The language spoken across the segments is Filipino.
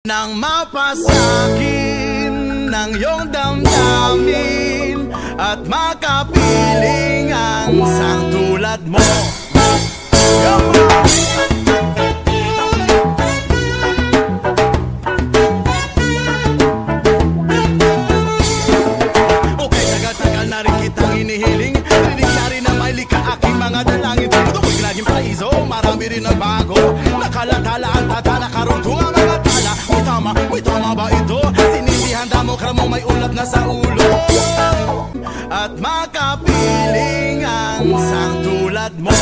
Nang mapasakin ng iyong damdamin at makapiling ang isang tulad mo. Okay, tagal-tagal na rin kitang inihiling. Rinig na rin na may lika aking mga dalangin. Tukoy laging paiso, marami rin nagbago. Nakalatala ang tata, nakarunto ang mga tala. May tama ba ito? Sinindihan mo kramo may ulap na sa ulo. At makapiling ang isang tulad mo.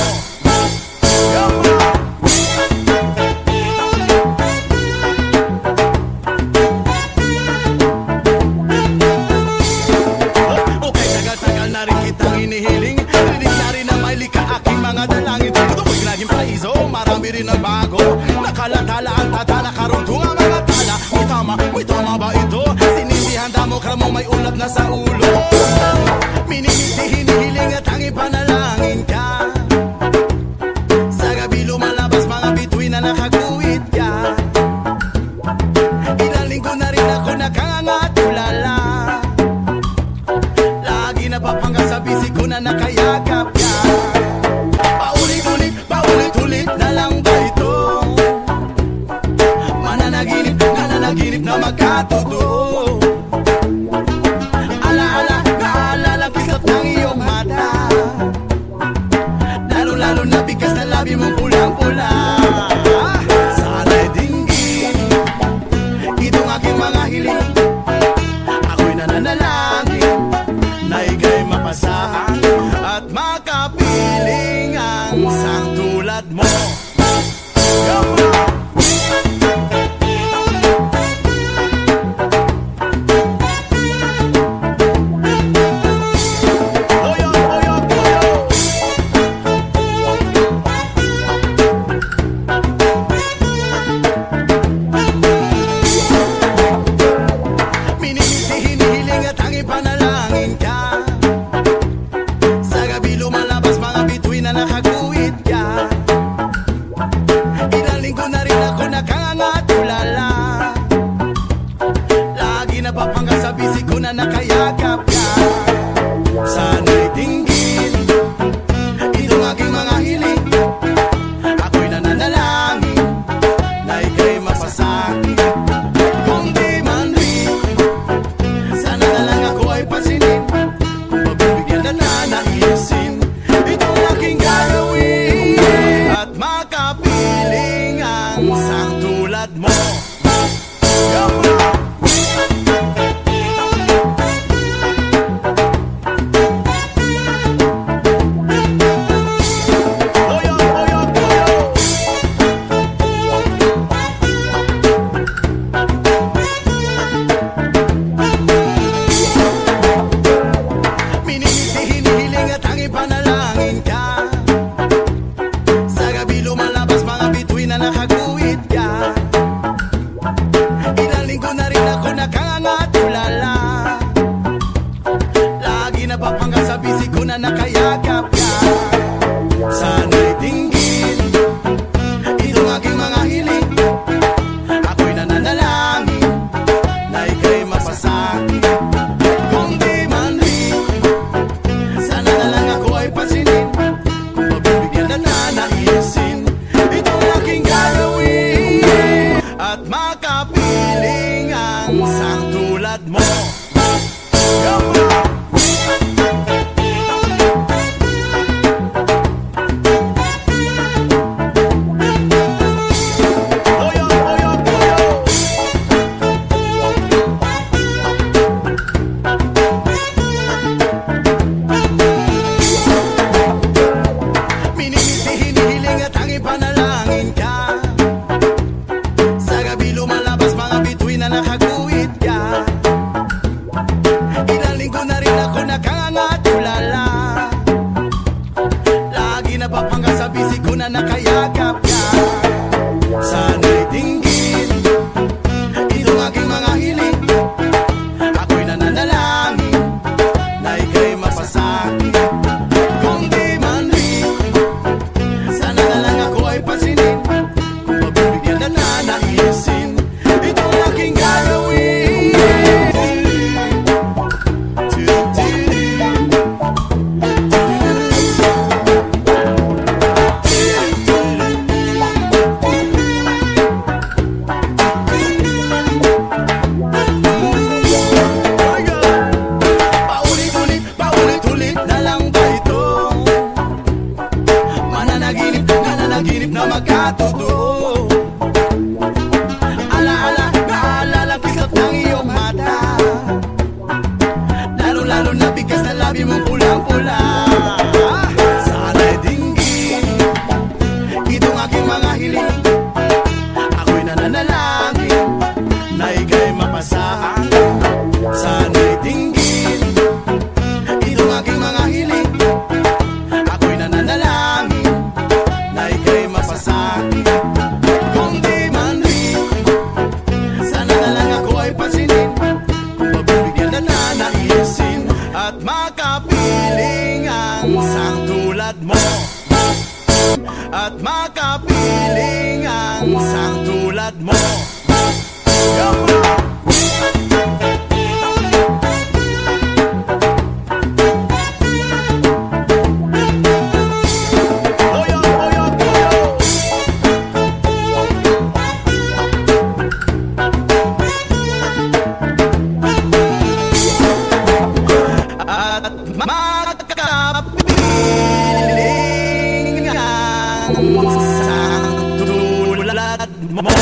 Okay, tagal-tagal na rin kitang inihiling. Rinig na rin na may lika aking mga dalangin. Tukoy laging paiso, marami rin nagbago. Nakalatala ang tata, nakarunto ang mga tala. May tama ba ito? Sinindihan mo kramo may ulap na sa ulo. Minimiti, hinihiling at ang ipanalangin ka. Sa gabi lumalabas mga bituin na nakaguhit ka. Ilang linggo na rin ako nakangatulala. Lagi napapangga sa bisig ko na nakayagap ka. Paulit-ulit na lang ba ito? Mananaginip na magkatotoo. Naalala kisap ng iyong mata. Lalo na bigas na labi mong pulang-pula. Sana'y dinggin itong aking mga hiling. Ako'y nananalangin na ika'y mapasahan at makapiling ang isang tulad mo. Panalangin ka. Sa gabi lumalabas mga bituin na nakaguhit ka. Ilang linggo na rin ako nakangatulala. Lagi napapangga sa bisig ko na nakayagap ka. Sana'y dinggin itong aking mga hiling. Ako'y nananalangin na ika'y mapasakin. Kung di man rin, sana na lang ako ay pansinin. Kung pagbibigyan na nanaisin itong aking gagawin at makapiling ang isang tulad mo. Panalangin ka. Sa gabi lumalabas mga bituin na nakaguhit ka. Ilang linggo na rin ako nakangatulala. Lagi napapangga sa bisig ko na nakayagap ka. Sana'y dinggin itong aking mga hiling. Ako'y nananalangin na ika'y mapasakin. Kung di man rin, sana na lang ako ay pansinin. Kung pagbibigyan na nanaisin itong aking gagawin at makapiling ang isang tulad mo. Panalangin ka. Sa gabi lumalabas mga bituin na nakaguhit ka. Ilang linggo na rin ako nakangatulala. Lagi napapangga sa bisig ko na nakayagap ka. Sana'y dinggin itong aking mga hiling. Ako'y nananalangin na ika'y mapasakin. Kung di man rin, sana na lang ako ay pansinin. Kung pagbibigyan na nanaisin itong isang tulad mo. At magkapiling ang isang tulad mo.